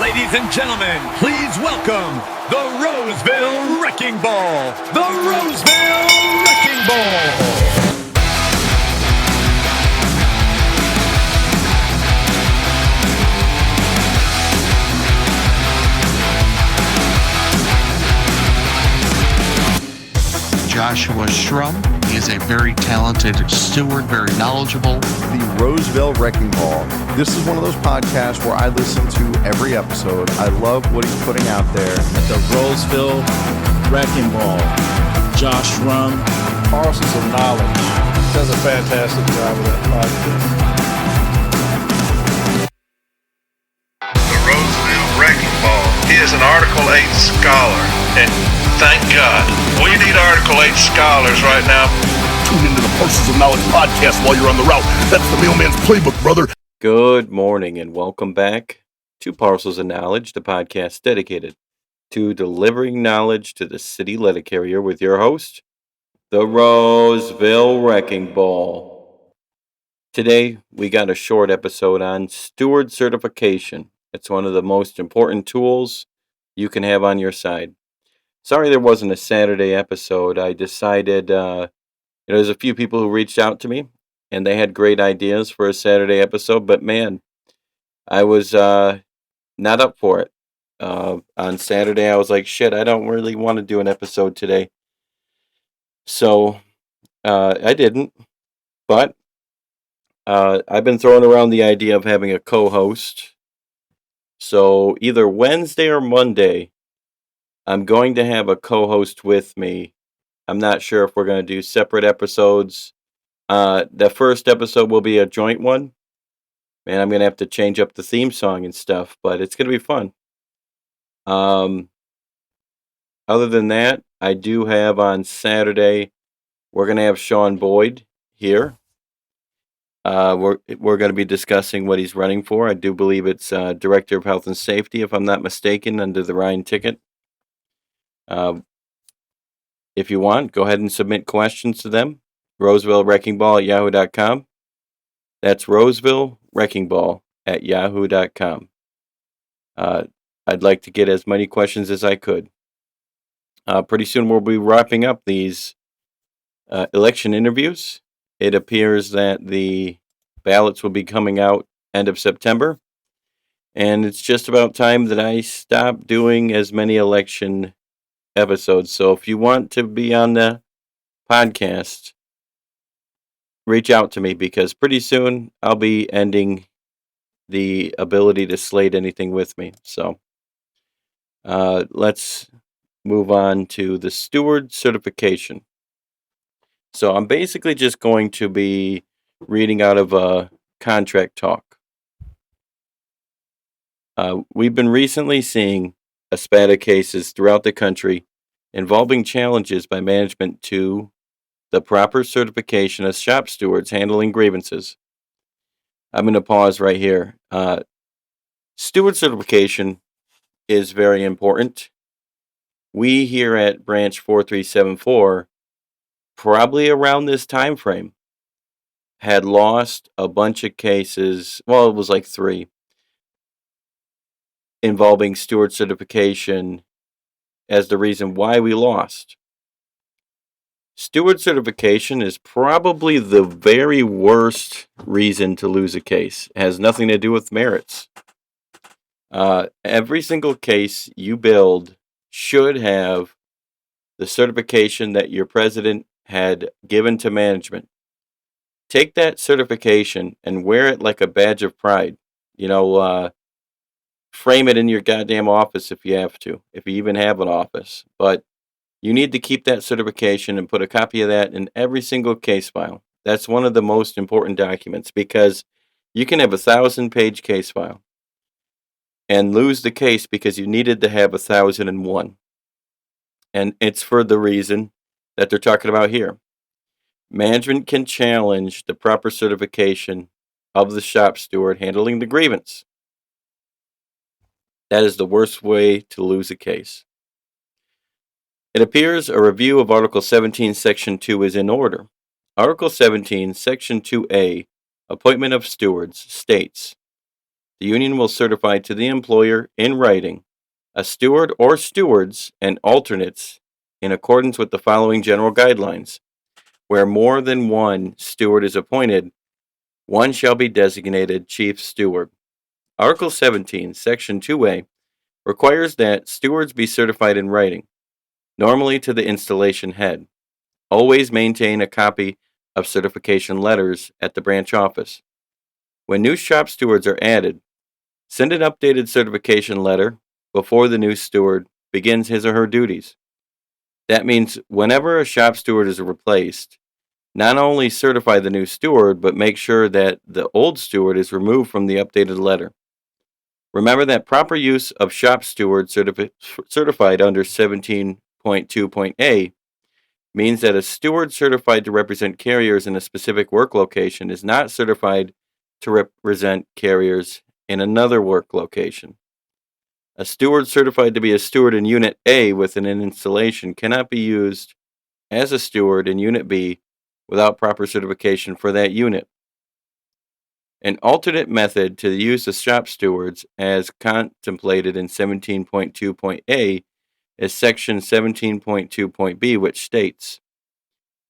Ladies and gentlemen, please welcome the Roseville Wrecking Ball. The Roseville Wrecking Ball. Joshua Shrum. He is a very talented steward, very knowledgeable. The Roseville Wrecking Ball. This is one of those podcasts where I listen to every episode. I love what he's putting out there. The Roseville Wrecking Ball. Josh Shrum. Parcels of knowledge. Does a fantastic job with that podcast. The Roseville Wrecking Ball. He is an Article 8 scholar, and thank God. We need Article 8 scholars right now. Tune into the Parcels of Knowledge podcast while you're on the route. That's the mailman's playbook, brother. Good morning and welcome back to Parcels of Knowledge, the podcast dedicated to delivering knowledge to the city letter carrier with your host, the Roseville Wrecking Ball. Today, we got a short episode on steward certification. It's one of the most important tools you can have on your side. Sorry there wasn't a Saturday episode. I decided, there's a few people who reached out to me, and they had great ideas for a Saturday episode, but man, I was not up for it. On Saturday, I was like, shit, I don't really want to do an episode today. So, I didn't, but I've been throwing around the idea of having a co-host. So, either Wednesday or Monday, I'm going to have a co-host with me. I'm not sure if we're going to do separate episodes. The first episode will be a joint one. Man, I'm going to have to change up the theme song and stuff, but it's going to be fun. Other than that, I do have on Saturday, we're going to have Shawn Boyd here. We're going to be discussing what he's running for. I do believe it's Director of Health and Safety, if I'm not mistaken, under the Ryan ticket. If you want, go ahead and submit questions to them. rosevillewreckingball@yahoo.com. That's rosevillewreckingball@yahoo.com. I'd like to get as many questions as I could. Pretty soon we'll be wrapping up these election interviews. It appears that the ballots will be coming out end of September. And it's just about time that I stop doing as many election episodes. So if you want to be on the podcast, reach out to me because pretty soon I'll be ending the ability to slate anything with me. So let's move on to the steward certification. So I'm basically just going to be reading out of a contract talk. We've been recently seeing a spat of cases throughout the country involving challenges by management to the proper certification of shop stewards handling grievances. I'm going to pause right here. Steward certification is very important. We here at Branch 4374, probably around this time frame, had lost a bunch of cases. Well, it was like 3. Involving steward certification as the reason why we lost. Steward certification is probably the very worst reason to lose a case. It has nothing to do with merits. Every single case you build should have the certification that your president had given to management. Take that certification and wear it like a badge of pride. Frame it in your goddamn office if you have to, if you even have an office. But you need to keep that certification and put a copy of that in every single case file. That's one of the most important documents because you can have 1,000-page case file and lose the case because you needed to have 1,001. And it's for the reason that they're talking about here. Management can challenge the proper certification of the shop steward handling the grievance. That is the worst way to lose a case. It appears a review of Article 17, Section 2 is in order. Article 17, Section 2A, Appointment of Stewards, states, the union will certify to the employer in writing a steward or stewards and alternates in accordance with the following general guidelines. Where more than one steward is appointed, one shall be designated chief steward. Article 17, Section 2A requires that stewards be certified in writing, normally to the installation head. Always maintain a copy of certification letters at the branch office. When new shop stewards are added, send an updated certification letter before the new steward begins his or her duties. That means whenever a shop steward is replaced, not only certify the new steward, but make sure that the old steward is removed from the updated letter. Remember that proper use of shop steward certified under 17.2.a means that a steward certified to represent carriers in a specific work location is not certified to represent carriers in another work location. A steward certified to be a steward in Unit A within an installation cannot be used as a steward in Unit B without proper certification for that unit. An alternate method to the use of shop stewards, as contemplated in 17.2.a, is Section 17.2.b, which states,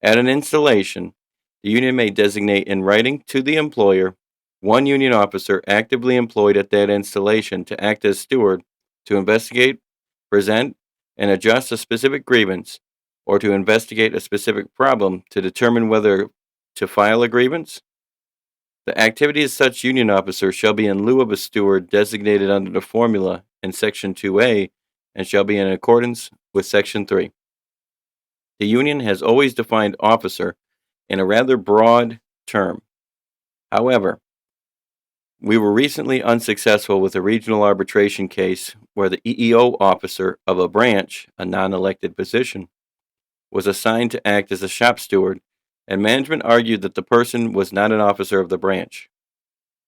at an installation, the union may designate in writing to the employer one union officer actively employed at that installation to act as steward to investigate, present, and adjust a specific grievance, or to investigate a specific problem to determine whether to file a grievance. The activity of such union officer shall be in lieu of a steward designated under the formula in Section 2A and shall be in accordance with Section 3. The union has always defined officer in a rather broad term. However, we were recently unsuccessful with a regional arbitration case where the EEO officer of a branch, a non-elected position, was assigned to act as a shop steward, and management argued that the person was not an officer of the branch.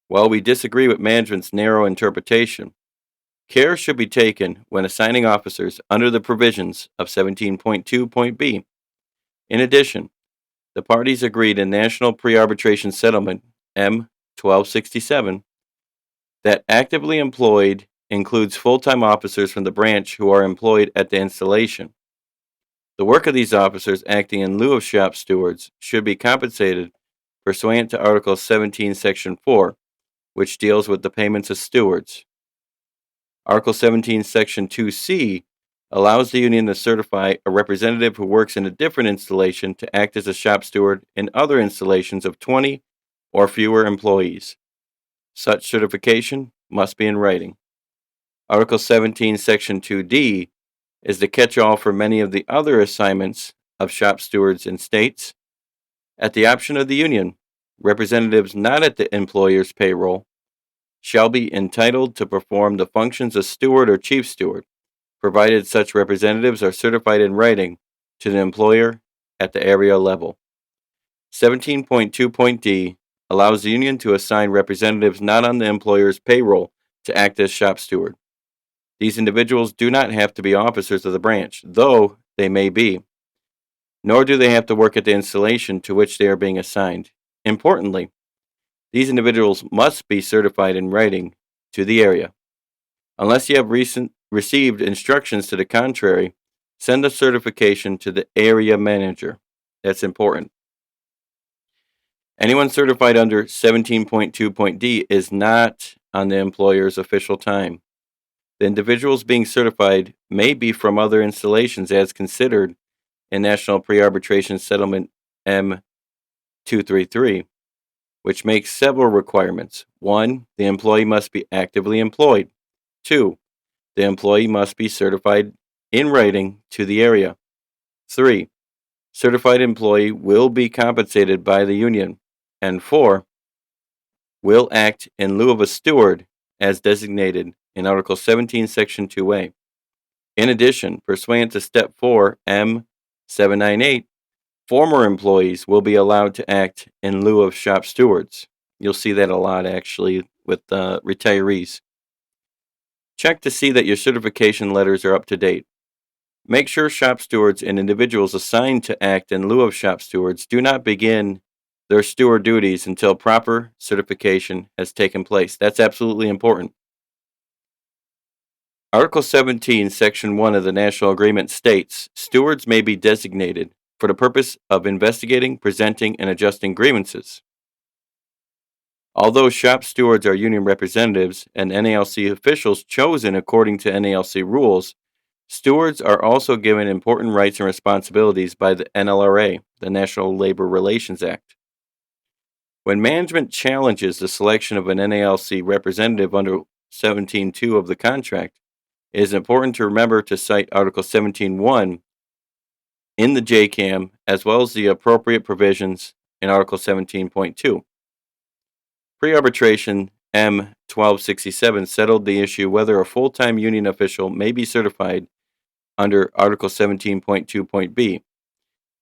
While we disagree with management's narrow interpretation, care should be taken when assigning officers under the provisions of 17.2.b. In addition, the parties agreed in National Pre-Arbitration Settlement M-1267 that actively employed includes full-time officers from the branch who are employed at the installation. The work of these officers acting in lieu of shop stewards should be compensated pursuant to Article 17, Section 4, which deals with the payments of stewards. Article 17, Section 2C allows the union to certify a representative who works in a different installation to act as a shop steward in other installations of 20 or fewer employees. Such certification must be in writing. Article 17, Section 2D is the catch-all for many of the other assignments of shop stewards in states. At the option of the union, representatives not at the employer's payroll shall be entitled to perform the functions of steward or chief steward, provided such representatives are certified in writing to the employer at the area level. 17.2.d allows the union to assign representatives not on the employer's payroll to act as shop steward. These individuals do not have to be officers of the branch, though they may be, nor do they have to work at the installation to which they are being assigned. Importantly, these individuals must be certified in writing to the area. Unless you have received instructions to the contrary, send a certification to the area manager. That's important. Anyone certified under 17.2.d is not on the employer's official time. The individuals being certified may be from other installations as considered in National Pre-Arbitration Settlement M-233, which makes several requirements. 1. The employee must be actively employed. 2. The employee must be certified in writing to the area. 3. Certified employee will be compensated by the union. And 4. Will act in lieu of a steward as designated in Article 17, Section 2A. In addition, pursuant to Step 4, M798, former employees will be allowed to act in lieu of shop stewards. You'll see that a lot, actually, with retirees. Check to see that your certification letters are up to date. Make sure shop stewards and individuals assigned to act in lieu of shop stewards do not begin their steward duties until proper certification has taken place. That's absolutely important. Article 17, Section 1 of the National Agreement states, stewards may be designated for the purpose of investigating, presenting, and adjusting grievances. Although shop stewards are union representatives and NALC officials chosen according to NALC rules, stewards are also given important rights and responsibilities by the NLRA, the National Labor Relations Act. When management challenges the selection of an NALC representative under 17.2 of the contract, it is important to remember to cite Article 17.1 in the JCAM as well as the appropriate provisions in Article 17.2. Pre-arbitration M-1267 settled the issue whether a full-time union official may be certified under Article 17.2.b.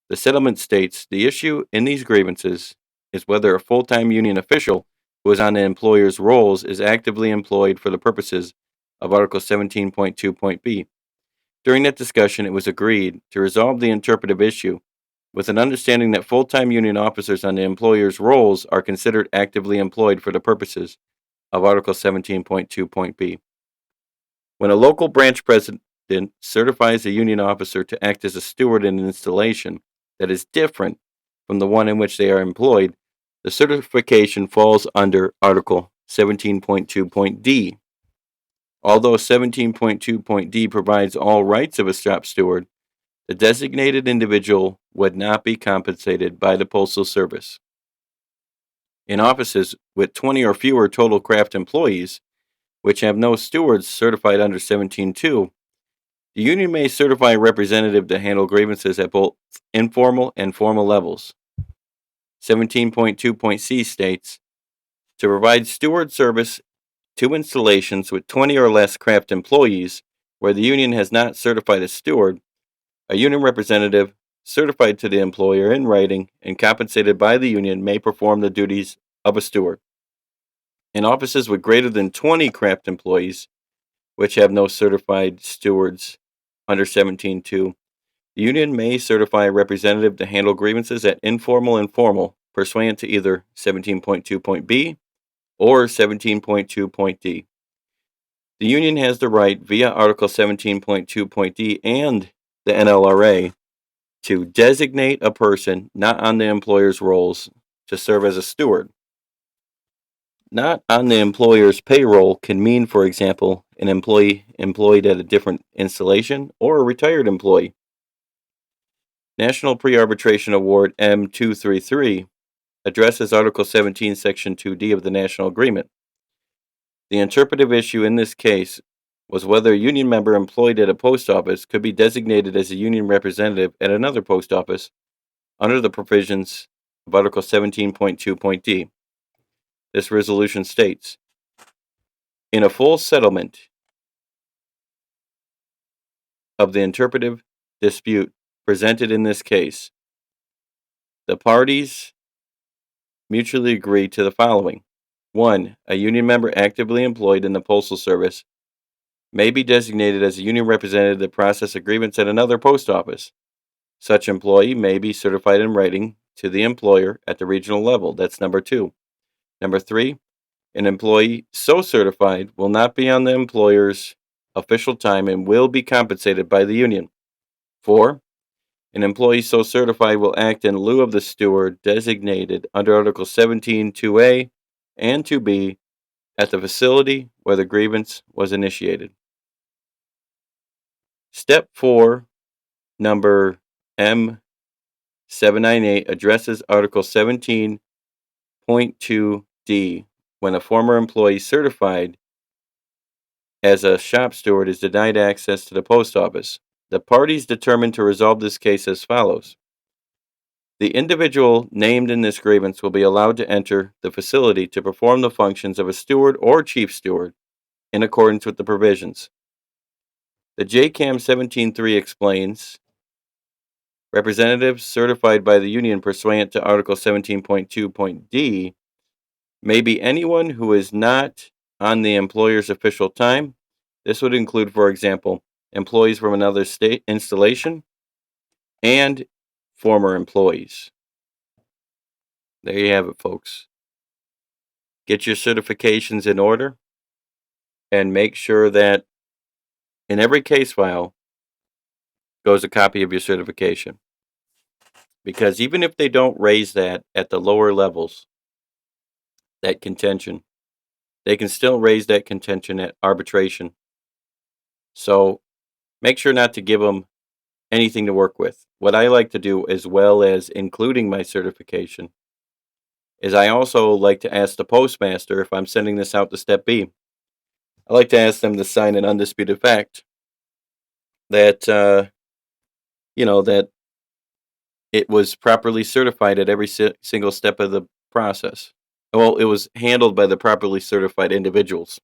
The settlement states the issue in these grievances is whether a full-time union official who is on the employer's rolls is actively employed for the purposes of Article 17.2.b. During that discussion, it was agreed to resolve the interpretive issue with an understanding that full-time union officers on the employer's rolls are considered actively employed for the purposes of Article 17.2.b. When a local branch president certifies a union officer to act as a steward in an installation that is different from the one in which they are employed, the certification falls under Article 17.2.d. Although 17.2.d provides all rights of a shop steward, the designated individual would not be compensated by the Postal Service. In offices with 20 or fewer total craft employees, which have no stewards certified under 17.2, the union may certify a representative to handle grievances at both informal and formal levels. 17.2.c states, to provide steward service to installations with 20 or less craft employees where the union has not certified a steward, a union representative certified to the employer in writing and compensated by the union may perform the duties of a steward. In offices with greater than 20 craft employees, which have no certified stewards under 17.2, the union may certify a representative to handle grievances at informal and formal pursuant to either 17.2.b or 17.2.d. The union has the right via Article 17.2.d and the NLRA to designate a person not on the employer's rolls to serve as a steward. Not on the employer's payroll can mean, for example, an employee employed at a different installation or a retired employee. National Pre-Arbitration Award M233 addresses Article 17, Section 2D of the National Agreement. The interpretive issue in this case was whether a union member employed at a post office could be designated as a union representative at another post office under the provisions of Article 17.2.d. This resolution states, in a full settlement of the interpretive dispute presented in this case, the parties mutually agree to the following. 1. A union member actively employed in the Postal Service may be designated as a union representative to process a grievance at another post office. Such employee may be certified in writing to the employer at the regional level. That's number 2. Number 3. An employee so certified will not be on the employer's official time and will be compensated by the union. 4. An employee so certified will act in lieu of the steward designated under Article 17.2a and 2b at the facility where the grievance was initiated. Step 4, number M798, addresses Article 17.2d when a former employee certified as a shop steward is denied access to the post office. The parties determined to resolve this case as follows. The individual named in this grievance will be allowed to enter the facility to perform the functions of a steward or chief steward in accordance with the provisions. The JCAM 17.3 explains, representatives certified by the union pursuant to Article 17.2.d may be anyone who is not on the employer's official time. This would include, for example, employees from another state installation and former employees. There you have it, folks. Get your certifications in order and make sure that in every case file goes a copy of your certification. Because even if they don't raise that at the lower levels, that contention, they can still raise that contention at arbitration. So make sure not to give them anything to work with. What I like to do, as well as including my certification, is I also like to ask the postmaster, if I'm sending this out to Step B, I like to ask them to sign an undisputed fact that, that it was properly certified at every single step of the process. Well, it was handled by the properly certified individuals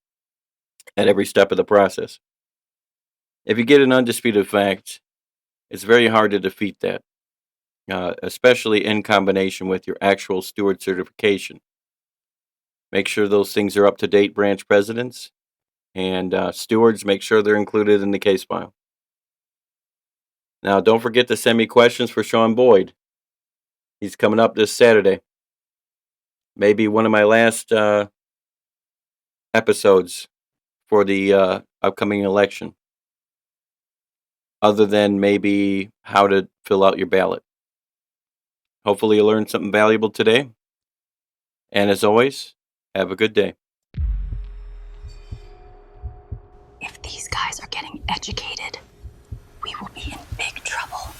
at every step of the process. If you get an undisputed fact, it's very hard to defeat that, especially in combination with your actual steward certification. Make sure those things are up to date, branch presidents, and stewards, make sure they're included in the case file. Now, don't forget to send me questions for Shawn Boyd. He's coming up this Saturday. Maybe one of my last episodes for the upcoming election, other than maybe how to fill out your ballot. Hopefully you learned something valuable today. And as always, have a good day. If these guys are getting educated, we will be in big trouble.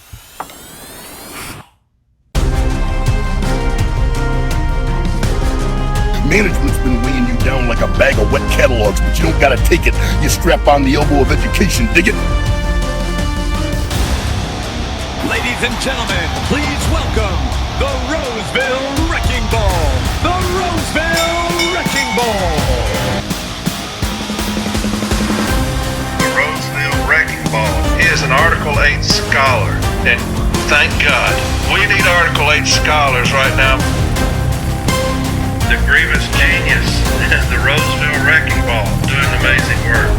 Management's been weighing you down like a bag of wet catalogs, but you don't gotta take it. You strap on the elbow of education, dig it? Ladies and gentlemen, please welcome the Roseville Wrecking Ball. The Roseville Wrecking Ball. The Roseville Wrecking Ball is an Article 8 scholar, and thank God, we need Article 8 scholars right now. The grievous genius, the Roseville Wrecking Ball, doing amazing work.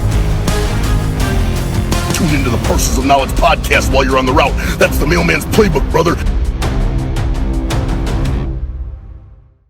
Tune into the Parcels of Knowledge podcast while you're on the route. That's the mailman's playbook, brother.